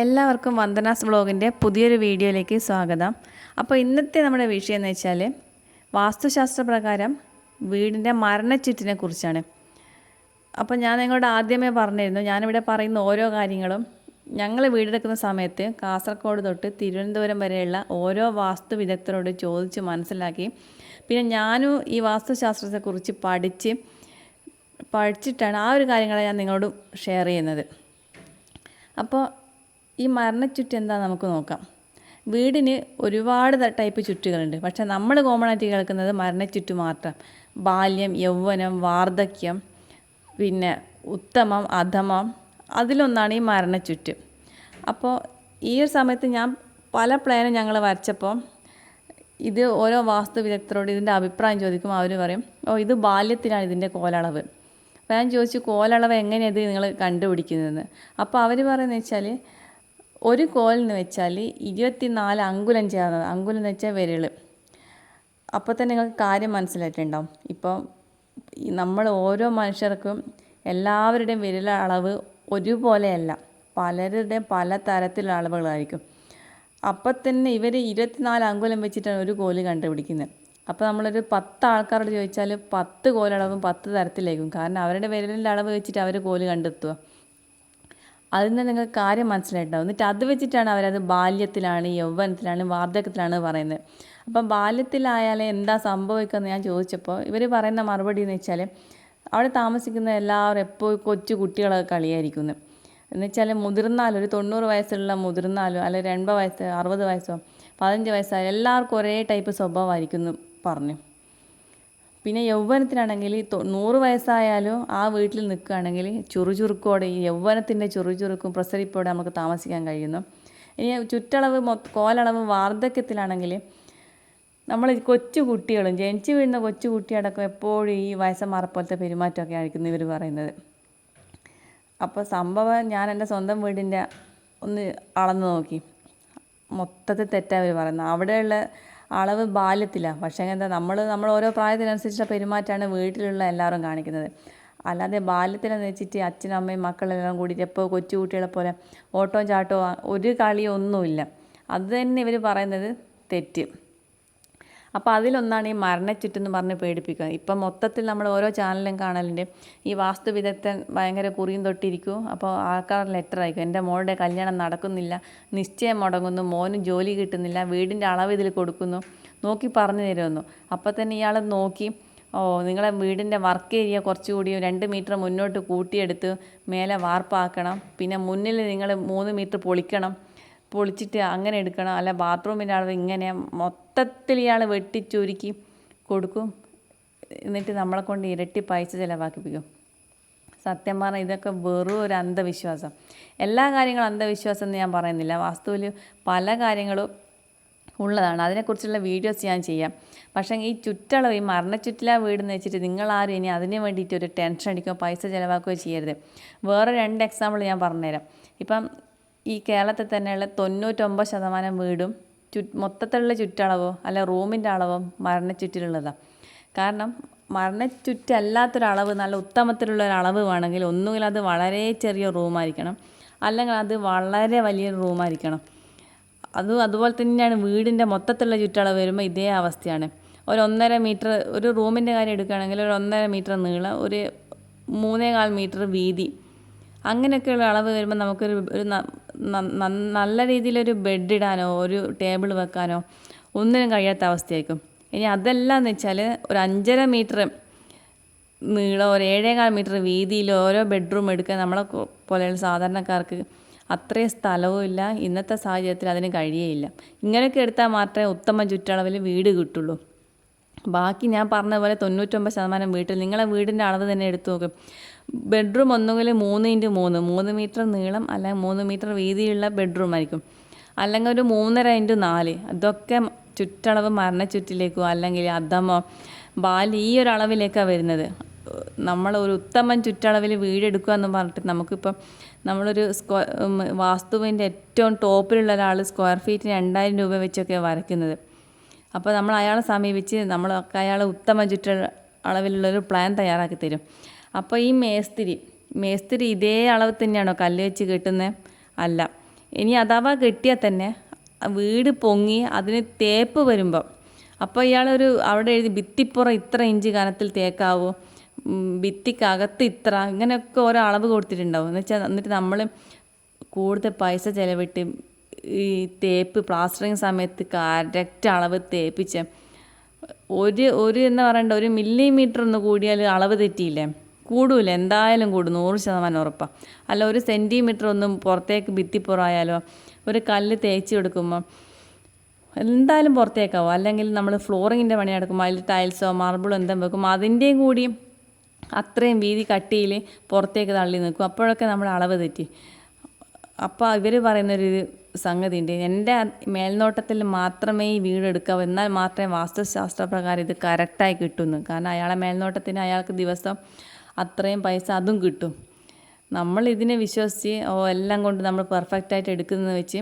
എല്ലാവർക്കും വന്ദനാസ് വ്ളോഗിൻ്റെ പുതിയൊരു വീഡിയോയിലേക്ക് സ്വാഗതം. അപ്പോൾ ഇന്നത്തെ നമ്മുടെ വിഷയം എന്ന് വെച്ചാൽ വാസ്തുശാസ്ത്ര പ്രകാരം വീടിൻ്റെ മരണച്ചീട്ടിനെ കുറിച്ചാണ്. അപ്പോൾ ഞാൻ നിങ്ങളോട് ആദ്യമേ പറഞ്ഞിരുന്നു, ഞാനിവിടെ പറയുന്ന ഓരോ കാര്യങ്ങളും ഞങ്ങൾ വീടെടുക്കുന്ന സമയത്ത് കാസർഗോഡ് തൊട്ട് തിരുവനന്തപുരം വരെയുള്ള ഓരോ വാസ്തു വിദഗ്ധരോട് ചോദിച്ച് മനസ്സിലാക്കി, പിന്നെ ഞാനും ഈ വാസ്തുശാസ്ത്രത്തെക്കുറിച്ച് പഠിച്ചിട്ടാണ് ആ ഒരു കാര്യങ്ങളെ ഞാൻ നിങ്ങളോട് ഷെയർ ചെയ്യുന്നത്. അപ്പോൾ ഈ മരണച്ചുറ്റ് എന്താണെന്ന് നമുക്ക് നോക്കാം. വീടിന് ഒരുപാട് ടൈപ്പ് ചുറ്റുകളുണ്ട്, പക്ഷേ നമ്മൾ കോമൺ ആയിട്ട് കേൾക്കുന്നത് മരണച്ചുറ്റ് മാത്രം. ബാല്യം, യൗവനം, വാർദ്ധക്യം, പിന്നെ ഉത്തമം, അധമം, അതിലൊന്നാണ് ഈ മരണച്ചുറ്റ്. അപ്പോൾ ഈ ഒരു സമയത്ത് ഞാൻ പല പ്ലാനും ഞങ്ങൾ വരച്ചപ്പോൾ ഇത് ഓരോ വാസ്തു വിദഗ്ധരോട് ഇതിൻ്റെ അഭിപ്രായം ചോദിക്കും. അവർ പറയും, ഇത് ബാല്യത്തിലാണ് ഇതിൻ്റെ കോലളവ്. അപ്പോൾ ഞാൻ ചോദിച്ചു, കോലളവ് എങ്ങനെയാണ് ഇത് നിങ്ങൾ കണ്ടുപിടിക്കുന്നതെന്ന്. അപ്പോൾ അവർ പറയുന്നത് വെച്ചാൽ ഒരു കോലെന്ന് വെച്ചാൽ 24 അങ്കുലം ചേർന്നത്. അങ്കുലം എന്ന് വെച്ചാൽ വിരൽ. അപ്പോൾ തന്നെ നിങ്ങൾക്ക് കാര്യം മനസ്സിലായിട്ടുണ്ടാവും. ഇപ്പോൾ നമ്മൾ ഓരോ മനുഷ്യർക്കും എല്ലാവരുടെയും വിരൽ അളവ് ഒരുപോലെയല്ല, പലരുടെയും പല തരത്തിലുള്ള അളവുകളായിരിക്കും. അപ്പോൾ തന്നെ ഇവർ 24 അങ്കുലം വെച്ചിട്ടാണ് ഒരു കോല് കണ്ടുപിടിക്കുന്നത്. അപ്പോൾ നമ്മളൊരു 10 ആൾക്കാരോട് ചോദിച്ചാൽ 10 കോലളവും 10 തരത്തിലായിരിക്കും. കാരണം അവരുടെ വിരലിൻ്റെ അളവ് വെച്ചിട്ട് അവർ കോല് കണ്ടെത്തുക. അതിൽ നിന്ന് നിങ്ങൾക്ക് കാര്യം മനസ്സിലായിട്ടുണ്ടാവും. എന്നിട്ട് അത് വെച്ചിട്ടാണ് അവരത് ബാല്യത്തിലാണ്, യൗവനത്തിലാണ്, വാർദ്ധക്യത്തിലാണ് പറയുന്നത്. അപ്പം ബാല്യത്തിലായാലും എന്താ സംഭവിക്കുന്നത് ഞാൻ ചോദിച്ചപ്പോൾ ഇവർ പറയുന്ന മറുപടി എന്ന് വെച്ചാൽ അവിടെ താമസിക്കുന്ന എല്ലാവരും എപ്പോഴും കൊച്ചു കുട്ടികളൊക്കെ കളിയായിരിക്കുന്നു. എന്ന് വെച്ചാൽ മുതിർന്നാലും, ഒരു 90 വയസ്സുള്ള മുതിർന്നാലും, അല്ലെങ്കിൽ 80 വയസ്സ്, 60 വയസ്സോ 15 വയസ്സായാലും എല്ലാവർക്കും ഒരേ ടൈപ്പ് സ്വഭാവമായിരിക്കും എന്ന് പറഞ്ഞു. പിന്നെ യൗവനത്തിനാണെങ്കിൽ 100 വയസ്സായാലും ആ വീട്ടിൽ നിൽക്കുകയാണെങ്കിൽ ചുറുചുറുക്കോടെ, ഈ യൗവനത്തിൻ്റെ ചുറുചുറുക്കും പ്രസരിപ്പോടെ നമുക്ക് താമസിക്കാൻ കഴിയുന്നു. ഇനി ചുറ്റളവ് കോലളവ് വാർദ്ധക്യത്തിലാണെങ്കിൽ നമ്മൾ കൊച്ചു കുട്ടികളും ജനിച്ചു വീഴുന്ന കൊച്ചു കുട്ടിയടക്കം എപ്പോഴും ഈ വയസ്സന്മാരെ പോലത്തെ പെരുമാറ്റമൊക്കെ ആയിരിക്കും ഇവർ പറയുന്നത്. അപ്പോൾ സംഭവം ഞാൻ എൻ്റെ സ്വന്തം വീടിൻ്റെ ഒന്ന് അളന്ന് നോക്കി, മൊത്തത്തിൽ തെറ്റാണ് ഇവർ പറയുന്നത്. അവിടെയുള്ള അളവ് ബാല്യത്തിലാണ്. പക്ഷേ എന്താ നമ്മൾ ഓരോ പ്രായത്തിനനുസരിച്ചുള്ള പെരുമാറ്റമാണ് വീട്ടിലുള്ള എല്ലാവരും കാണിക്കുന്നത്. അല്ലാതെ ബാല്യത്തിലെന്ന് വെച്ചിട്ട് അച്ഛനും അമ്മയും മക്കളെല്ലാം കൂടിയിട്ട് എപ്പോൾ കൊച്ചു കുട്ടികളെ പോലെ ഓട്ടോ ചാട്ടോ ഒരു കളിയോ ഒന്നുമില്ല. അത് തന്നെ ഇവർ പറയുന്നത് തെറ്റ്. അപ്പോൾ അതിലൊന്നാണ് ഈ മരണച്ചുറ്റെന്ന് പറഞ്ഞ് പേടിപ്പിക്കുക. ഇപ്പം മൊത്തത്തിൽ നമ്മൾ ഓരോ ചാനലിലും കാണലുണ്ട്, ഈ വാസ്തു വിദഗ്ധൻ ഭയങ്കര കുറിയും തൊട്ടിരിക്കും. അപ്പോൾ ആൾക്കാർ ലെറ്റർ അയക്കും, എൻ്റെ മോളുടെ കല്യാണം നടക്കുന്നില്ല, നിശ്ചയം മുടങ്ങുന്നു, മോന് ജോലി കിട്ടുന്നില്ല, വീടിൻ്റെ അളവ് ഇതിൽ കൊടുക്കുന്നു, നോക്കി പറഞ്ഞു തരുമെന്നു. അപ്പോൾ തന്നെ ഇയാൾ നോക്കി, നിങ്ങളെ വീടിൻ്റെ വർക്ക് ഏരിയ കുറച്ചുകൂടി 2 മീറ്റർ മുന്നോട്ട് കൂട്ടിയെടുത്ത് മേലെ വാർപ്പാക്കണം, പിന്നെ മുന്നിൽ നിങ്ങൾ 3 മീറ്റർ പൊളിച്ചിട്ട് അങ്ങനെ എടുക്കണം, അല്ല ബാത്റൂമിൻ്റെ അളവ് ഇങ്ങനെ മൊത്തത്തിൽ ഇയാൾ വെട്ടിച്ചുരുക്കി കൊടുക്കും. എന്നിട്ട് നമ്മളെ കൊണ്ട് ഇരട്ടി പൈസ ചിലവാക്കിപ്പിക്കും. സത്യം പറഞ്ഞാൽ ഇതൊക്കെ വെറും ഒരു അന്ധവിശ്വാസം. എല്ലാ കാര്യങ്ങളും അന്ധവിശ്വാസം എന്ന് ഞാൻ പറയുന്നില്ല, വാസ്തുവിൽ പല കാര്യങ്ങളും ഉള്ളതാണ്. അതിനെക്കുറിച്ചുള്ള വീഡിയോസ് ഞാൻ ചെയ്യാം. പക്ഷേ ഈ ചുറ്റളവ്, ഈ മരണച്ചുറ്റില വീടെന്ന് വെച്ചിട്ട് നിങ്ങളാരും ഇനി അതിന് വേണ്ടിയിട്ട് ഒരു ടെൻഷൻ അടിക്കുകയോ പൈസ ചിലവാക്കുകയോ ചെയ്യരുത്. വേറെ 2 എക്സാമ്പിൾ ഞാൻ പറഞ്ഞുതരാം. ഇപ്പം ഈ കേരളത്തിൽ തന്നെയുള്ള 99% വീടും മൊത്തത്തിലുള്ള ചുറ്റളവോ അല്ല റൂമിൻ്റെ അളവോ മരണച്ചുറ്റിലുള്ളതാണ്. കാരണം മരണച്ചുറ്റല്ലാത്തൊരളവ്, നല്ല ഉത്തമത്തിലുള്ളൊരളവ് വേണമെങ്കിൽ ഒന്നുകിൽ അത് വളരെ ചെറിയ റൂമായിരിക്കണം, അല്ലെങ്കിൽ അത് വളരെ വലിയൊരു റൂമായിരിക്കണം. അതുപോലെ തന്നെയാണ് വീടിൻ്റെ മൊത്തത്തിലുള്ള ചുറ്റളവ് വരുമ്പോൾ ഇതേ അവസ്ഥയാണ്. ഒരു 1.5 മീറ്റർ, ഒരു റൂമിൻ്റെ കാര്യം എടുക്കുകയാണെങ്കിൽ ഒരു 1.5 മീറ്റർ നീളം, ഒരു 3.25 മീറ്റർ വീതി, അങ്ങനെയൊക്കെയുള്ള അളവ് വരുമ്പോൾ നമുക്കൊരു നല്ല രീതിയിലൊരു ബെഡ് ഇടാനോ ഒരു ടേബിൾ വെക്കാനോ ഒന്നിനും കഴിയാത്ത അവസ്ഥയായിരിക്കും. ഇനി അതെല്ലാം എന്ന് വെച്ചാൽ ഒരു 5.5 മീറ്റർ നീളം, ഒരു 7.25 മീറ്റർ വീതിയിൽ ഓരോ ബെഡ്റൂം എടുക്കാൻ നമ്മളെ പോലെയുള്ള സാധാരണക്കാർക്ക് അത്രയും സ്ഥലവും ഇല്ല, ഇന്നത്തെ സാഹചര്യത്തിൽ അതിന് കഴിയേയില്ല. ഇങ്ങനെയൊക്കെ എടുത്താൽ മാത്രമേ ഉത്തമ ചുറ്റളവിൽ വീട് കിട്ടുള്ളൂ. ബാക്കി ഞാൻ പറഞ്ഞ പോലെ 99% വീട്ടിൽ നിങ്ങളെ വീടിൻ്റെ അളവ് തന്നെ എടുത്തു നോക്കും. ബെഡ്റൂം ഒന്നുകിൽ 3x3 മീറ്റർ നീളം അല്ലെങ്കിൽ 3 മീറ്റർ വീതിയുള്ള ബെഡ്റൂം ആയിരിക്കും, അല്ലെങ്കിൽ ഒരു 3.5x4. അതൊക്കെ ചുറ്റളവ് മരണച്ചുറ്റിലേക്കോ അല്ലെങ്കിൽ അധമോ ബാല്യം ഈ ഒരു അളവിലേക്കാണ് വരുന്നത്. നമ്മൾ ഒരു ഉത്തമൻ ചുറ്റളവിൽ വീടെടുക്കുക എന്ന് പറഞ്ഞിട്ട് നമുക്കിപ്പം നമ്മളൊരു വാസ്തുവിൻ്റെ ഏറ്റവും ടോപ്പിലുള്ള ഒരാൾ സ്ക്വയർ ഫീറ്റിന് 2000 രൂപ വെച്ചൊക്കെ വരയ്ക്കുന്നത്. അപ്പോൾ നമ്മൾ അയാളെ സമീപിച്ച് അയാൾ ഉത്തമ ചുറ്റളവിലുള്ളൊരു പ്ലാൻ തയ്യാറാക്കി തരും. അപ്പോൾ ഈ മേസ്തിരി ഇതേ അളവ് തന്നെയാണോ കല്ല് വെച്ച് കെട്ടുന്നത്? അല്ല. ഇനി അഥവാ കെട്ടിയാൽ തന്നെ വീട് പൊങ്ങി അതിന് തേപ്പ് വരുമ്പോൾ അപ്പോൾ ഇയാളൊരു അവിടെ എഴുതി ഭിത്തിപ്പുറം ഇത്ര ഇഞ്ച് കനത്തിൽ തേക്കാവൂ, ഭിത്തിക്കകത്ത് ഇത്ര, ഇങ്ങനെയൊക്കെ ഓരോ അളവ് കൊടുത്തിട്ടുണ്ടാവും. എന്നിട്ട് നമ്മൾ കൂടുതൽ പൈസ ചിലവിട്ട് ഈ തേപ്പ് പ്ലാസ്റ്ററിങ് സമയത്ത് കറക്റ്റ് അളവ് തേപ്പിച്ച് ഒരു എന്താ പറയണ്ട, 1 മില്ലിമീറ്റർ ഒന്ന് കൂടിയാൽ അളവ് തെറ്റിയില്ലേ, കൂടൂല, എന്തായാലും കൂടും, 100% ഉറപ്പാണ്. അല്ല 1 സെൻറ്റിമീറ്റർ ഒന്നും പുറത്തേക്ക് ഭിത്തിപ്പുറമായാലോ, ഒരു കല്ല് തേച്ച് കൊടുക്കുമ്പോൾ എന്തായാലും പുറത്തേക്കാവും. അല്ലെങ്കിൽ നമ്മൾ ഫ്ലോറിങ്ങിൻ്റെ പണി നടക്കുമ്പോൾ അതിൽ ടൈൽസോ മാർബിളോ എന്തെങ്കിലും വെക്കുമ്പോൾ അതിൻ്റെയും കൂടി അത്രയും വീതി കട്ടിയിൽ പുറത്തേക്ക് തള്ളി നിൽക്കും. അപ്പോഴൊക്കെ നമ്മൾ അളവ് തെറ്റി. അപ്പോൾ ഇവർ പറയുന്നൊരു സംഗതി ഉണ്ട്, എൻ്റെ മേൽനോട്ടത്തിൽ മാത്രമേ ഈ വീട് എടുക്കാവൂ, എന്നാൽ മാത്രമേ വാസ്തുശാസ്ത്രപ്രകാരം ഇത് കറക്റ്റായി കിട്ടുന്നു. കാരണം അയാളെ മേൽനോട്ടത്തിന് അയാൾക്ക് ദിവസം അത്രയും പൈസ അതും കിട്ടും. നമ്മൾ ഇതിനെ വിശ്വസിച്ച് എല്ലാം കൊണ്ട് നമ്മൾ പെർഫെക്റ്റായിട്ട് എടുക്കുന്നത് വെച്ച്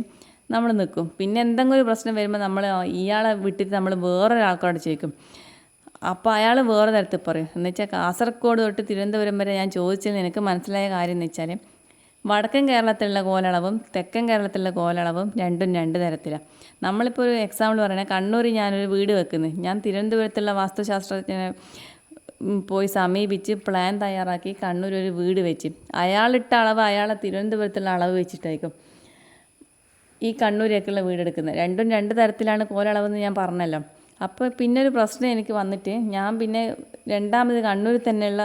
നമ്മൾ നിൽക്കും. പിന്നെ എന്തെങ്കിലും ഒരു പ്രശ്നം വരുമ്പോൾ നമ്മൾ ഇയാളെ വിട്ടിട്ട് നമ്മൾ വേറൊരാൾക്കോട് ചോദിക്കും. അപ്പോൾ അയാൾ വേറെ തരത്തിൽ പറയും. എന്ന് വെച്ചാൽ കാസർഗോഡ് തൊട്ട് തിരുവനന്തപുരം വരെ ഞാൻ ചോദിച്ചത് എനിക്ക് മനസ്സിലായ കാര്യം എന്ന് വെച്ചാൽ വടക്കൻ കേരളത്തിലുള്ള കോലളവും തെക്കൻ കേരളത്തിലുള്ള കോലളവും രണ്ടും 2 തരത്തിലാണ്. നമ്മളിപ്പോൾ ഒരു എക്സാമ്പിൾ പറയുന്നത്, കണ്ണൂർ ഞാനൊരു വീട് വെക്കുന്നത്, ഞാൻ തിരുവനന്തപുരത്തുള്ള വാസ്തുശാസ്ത്രജ്ഞനെ പോയി സമീപിച്ച് പ്ലാൻ തയ്യാറാക്കി കണ്ണൂർ ഒരു വീട് വെച്ച് അയാളിട്ട അളവ് അയാളെ തിരുവനന്തപുരത്തുള്ള അളവ് വെച്ചിട്ടായിരിക്കും ഈ കണ്ണൂരേക്കുള്ള വീടെടുക്കുന്നത്. രണ്ടും 2 തരത്തിലാണ് കോലളവെന്ന് ഞാൻ പറഞ്ഞല്ലോ. അപ്പോൾ പിന്നെ ഒരു പ്രശ്നം എനിക്ക് വന്നിട്ട് ഞാൻ പിന്നെ രണ്ടാമത് കണ്ണൂരിൽ തന്നെയുള്ള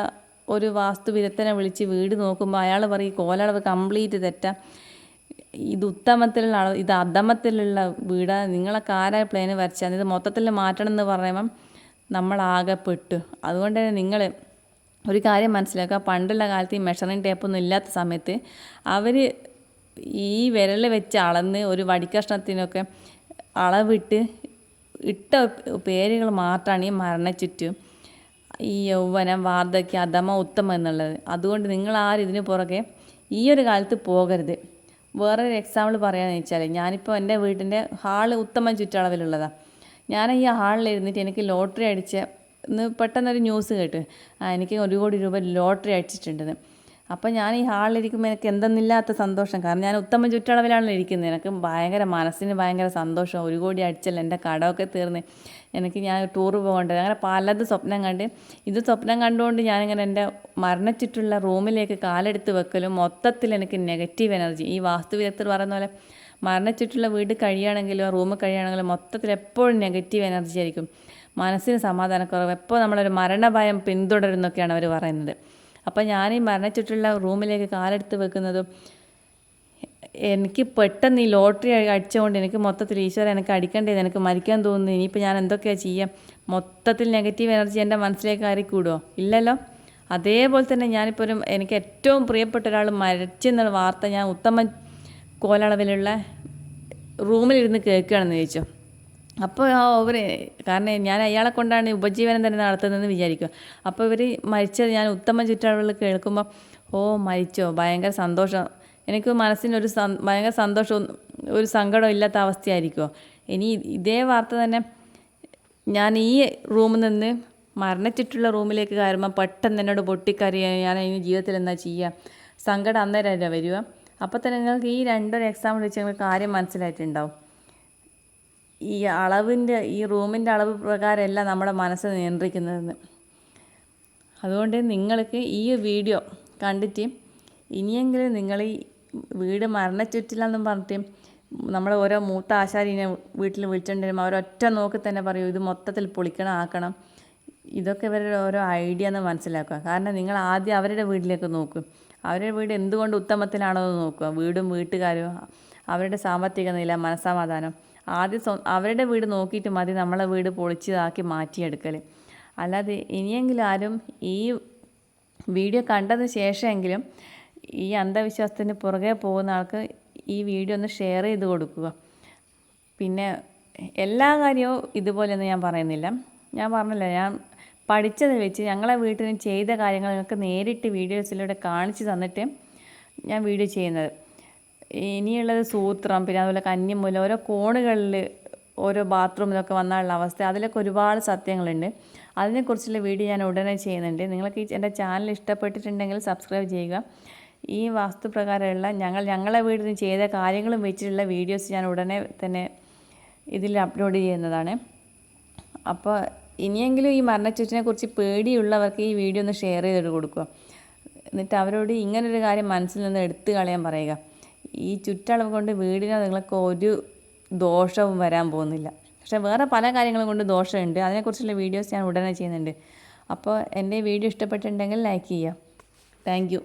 ഒരു വാസ്തുവിദഗ്ധനെ വിളിച്ച് വീട് നോക്കുമ്പോൾ അയാൾ പറയും കോലളവ് കംപ്ലീറ്റ് തെറ്റാ, ഇത് ഉത്തമത്തിലുള്ള അളവ്, ഇത് അധമത്തിലുള്ള വീടാണ്, നിങ്ങളൊക്കെ ആരായ പ്ലേന് വരച്ചാൽ ഇത് മൊത്തത്തിൽ മാറ്റണം എന്ന് പറയുമ്പം നമ്മളാകെ പെട്ടു. അതുകൊണ്ട് തന്നെ നിങ്ങൾ ഒരു കാര്യം മനസ്സിലാക്കുക, പണ്ടുള്ള കാലത്ത് ഈ മെഷറിങ് ടേപ്പൊന്നും ഇല്ലാത്ത സമയത്ത് അവർ ഈ വിരൽ വെച്ച് അളന്ന് ഒരു വടിക്കഷ്ണത്തിനൊക്കെ അളവിട്ട് ഇട്ട പേരുകൾ മാത്രമാണ് ഈ മരണച്ചുറ്റും, ഈ യൗവനം, വാർദ്ധക്യം, അധമ, ഉത്തമം എന്നുള്ളത്. അതുകൊണ്ട് നിങ്ങൾ ആരും ഇതിന് പുറകെ ഈ ഒരു കാലത്ത് പോകരുത്. വേറൊരു എക്സാമ്പിൾ പറയുകയെന്ന് വെച്ചാൽ, ഞാനിപ്പോൾ എൻ്റെ വീട്ടിൻ്റെ ഹാള് ഉത്തമം ചുറ്റളവിലുള്ളതാണ്. ഞാൻ ഈ ഹാളിൽ ഇരുന്നിട്ട് എനിക്ക് ലോട്ടറി എന്ന് പെട്ടെന്നൊരു ന്യൂസ് കേട്ട്, എനിക്ക് 1 കോടി രൂപ ലോട്ടറി അടിച്ചിട്ടുണ്ടെന്ന്. അപ്പോൾ ഞാൻ ഈ ഹാളിലിരിക്കുമ്പോൾ എനിക്ക് എന്തെന്നില്ലാത്ത സന്തോഷം. കാരണം ഞാൻ ഉത്തമ ചുറ്റളവിലാണല്ലോ ഇരിക്കുന്നത്. എനിക്ക് മനസ്സിന് ഭയങ്കര സന്തോഷം. 1 കോടി അടിച്ചല്ലോ, എൻ്റെ കടമൊക്കെ തീർന്ന് ഞാൻ ടൂറ് പോകേണ്ടത്, അങ്ങനെ പലത് സ്വപ്നം കണ്ട് ഇത് സ്വപ്നം കണ്ടുകൊണ്ട് ഞാനിങ്ങനെ എൻ്റെ മരണച്ചിട്ടുള്ള റൂമിലേക്ക് കാലെടുത്ത് വെക്കലും മൊത്തത്തിൽ എനിക്ക് നെഗറ്റീവ് എനർജി. ഈ വാസ്തുവിദഗ്ധർ പറയുന്ന പോലെ മരണച്ചിട്ടുള്ള വീട് കഴിയുകയാണെങ്കിലോ റൂം കഴിയുകയാണെങ്കിലോ മൊത്തത്തിൽ എപ്പോഴും നെഗറ്റീവ് എനർജി ആയിരിക്കും, മനസ്സിന് സമാധാനക്കുറവ്, എപ്പോൾ നമ്മളൊരു മരണഭയം പിന്തുടരുന്നൊക്കെയാണ് അവർ പറയുന്നത്. അപ്പോൾ ഞാൻ ഈ മരണച്ചിട്ടുള്ള റൂമിലേക്ക് കാലെടുത്ത് വെക്കുന്നതും എനിക്ക് പെട്ടെന്ന് ഈ ലോട്ടറി അടിച്ചുകൊണ്ട് എനിക്ക് മൊത്തത്തിൽ ഈശ്വരൻ എനിക്ക് അടിക്കേണ്ടത്, എനിക്ക് മരിക്കാൻ തോന്നുന്നു, ഇനിയിപ്പോൾ ഞാൻ എന്തൊക്കെയാണ് ചെയ്യാം, മൊത്തത്തിൽ നെഗറ്റീവ് എനർജി എൻ്റെ മനസ്സിലേക്ക് കയറിക്കൂടുമോ? ഇല്ലല്ലോ. അതേപോലെ തന്നെ ഞാനിപ്പോൾ എനിക്ക് ഏറ്റവും പ്രിയപ്പെട്ട ഒരാൾ മരിച്ചെന്നുള്ള വാർത്ത ഞാൻ ഉത്തമ കോലളവിലുള്ള റൂമിലിരുന്ന് കേൾക്കുകയാണെന്ന് ചോദിച്ചു. അപ്പോൾ അവർ, കാരണം ഞാൻ അയാളെ കൊണ്ടാണ് ഉപജീവനം തന്നെ നടത്തുന്നതെന്ന് വിചാരിക്കുക. അപ്പോൾ ഇവർ മരിച്ചത് ഞാൻ ഉത്തമ ചുറ്റളവിൽ കേൾക്കുമ്പോൾ മരിച്ചോ, ഭയങ്കര സന്തോഷം, എനിക്ക് മനസ്സിനൊരു ഭയങ്കര സന്തോഷവും ഒരു സങ്കടവും ഇല്ലാത്ത അവസ്ഥയായിരിക്കുമോ. ഇനി ഇതേ വാർത്ത തന്നെ ഞാൻ ഈ റൂമിൽ നിന്ന് മരണച്ചിട്ടുള്ള റൂമിലേക്ക് കയറുമ്പോൾ പെട്ടെന്ന് എന്നോട് പൊട്ടിക്കറിയാൻ ഞാൻ അതിന് ജീവിതത്തിൽ എന്താ ചെയ്യുക, സങ്കടം അന്നേരമല്ല വരിക. അപ്പോൾ തന്നെ നിങ്ങൾക്ക് ഈ 2 എക്സാമ്പിൾ വെച്ച് നിങ്ങൾക്ക് കാര്യം മനസ്സിലായിട്ടുണ്ടാവും. ഈ ഈ റൂമിൻ്റെ അളവ് പ്രകാരമല്ല നമ്മുടെ മനസ്സ് നിയന്ത്രിക്കുന്നതെന്ന്. അതുകൊണ്ട് നിങ്ങൾക്ക് ഈ വീഡിയോ കണ്ടിട്ട് ഇനിയെങ്കിലും നിങ്ങൾ ഈ വീട് മരണച്ചുറ്റില്ലെന്നും പറഞ്ഞിട്ട് നമ്മൾ ഓരോ മൂത്ത ആശാരിനെ വീട്ടിൽ വിളിച്ചുകൊണ്ട് വരുമ്പോൾ അവരൊറ്റ നോക്കി തന്നെ പറയും ഇത് മൊത്തത്തിൽ പൊളിക്കണം, ആക്കണം. ഇതൊക്കെ ഇവരുടെ ഓരോ ഐഡിയ എന്ന് മനസ്സിലാക്കുക. കാരണം നിങ്ങൾ ആദ്യം അവരുടെ വീട്ടിലേക്ക് നോക്കും, അവരുടെ വീട് എന്തുകൊണ്ട് ഉത്തമത്തിലാണോ എന്ന് നോക്കുക. വീടും വീട്ടുകാരും അവരുടെ സാമ്പത്തിക നില, മനസ്സമാധാനം, ആദ്യം അവരുടെ വീട് നോക്കിയിട്ട് മതി നമ്മളെ വീട് പൊളിച്ചതാക്കി മാറ്റിയെടുക്കൽ. അല്ലാതെ ഇനിയെങ്കിലും ആരും ഈ വീഡിയോ കണ്ടതിന് ശേഷമെങ്കിലും ഈ അന്ധവിശ്വാസത്തിന് പുറകെ പോകുന്ന ആൾക്ക് ഈ വീഡിയോ ഒന്ന് ഷെയർ ചെയ്ത് കൊടുക്കുക. പിന്നെ എല്ലാ കാര്യവും ഇതുപോലെയൊന്നും ഞാൻ പറയുന്നില്ല. ഞാൻ പറഞ്ഞില്ല, ഞാൻ പഠിച്ചത് വെച്ച് ഞങ്ങളെ വീട്ടിൽ ചെയ്ത കാര്യങ്ങൾ നിങ്ങൾക്ക് നേരിട്ട് വീഡിയോസിലൂടെ കാണിച്ച് തന്നിട്ട് ഞാൻ വീഡിയോ ചെയ്യുന്നത്. ഇനിയുള്ളത് സൂത്രം, പിന്നെ അതുപോലെ കന്നിമൂല, ഓരോ കോണുകളിൽ ഓരോ ബാത്റൂമിലൊക്കെ വന്നാലുള്ള അവസ്ഥ, അതിലൊക്കെ ഒരുപാട് സത്യങ്ങളുണ്ട്. അതിനെക്കുറിച്ചുള്ള വീഡിയോ ഞാൻ ഉടനെ ചെയ്യുന്നുണ്ട്. നിങ്ങൾക്ക് എൻ്റെ ചാനൽ ഇഷ്ടപ്പെട്ടിട്ടുണ്ടെങ്കിൽ സബ്സ്ക്രൈബ് ചെയ്യുക. ഈ വാസ്തുപ്രകാരമുള്ള ഞങ്ങളെ വീടിന് ചെയ്ത കാര്യങ്ങളും വെച്ചിട്ടുള്ള വീഡിയോസ് ഞാൻ ഉടനെ തന്നെ ഇതിൽ അപ്ലോഡ് ചെയ്യുന്നതാണ്. അപ്പോൾ ഇനിയെങ്കിലും ഈ മരണച്ചുറ്റിനെ കുറിച്ച് പേടിയുള്ളവർക്ക് ഈ വീഡിയോ ഒന്ന് ഷെയർ ചെയ്തിട്ട് കൊടുക്കുക. എന്നിട്ട് അവരോട് ഇങ്ങനൊരു കാര്യം മനസ്സിൽ നിന്ന് എടുത്തു കളയാൻ പറയുക. ഈ ചുറ്റളവ് കൊണ്ട് വീടിനോ നിങ്ങൾക്ക് ഒരു ദോഷവും വരാൻ പോകുന്നില്ല. പക്ഷേ വേറെ പല കാര്യങ്ങളും കൊണ്ട് ദോഷമുണ്ട്. അതിനെക്കുറിച്ചുള്ള വീഡിയോസ് ഞാൻ ഉടനെ ചെയ്യുന്നുണ്ട്. അപ്പോൾ എൻ്റെ വീഡിയോ ഇഷ്ടപ്പെട്ടിട്ടുണ്ടെങ്കിൽ ലൈക്ക് ചെയ്യുക. Thank you.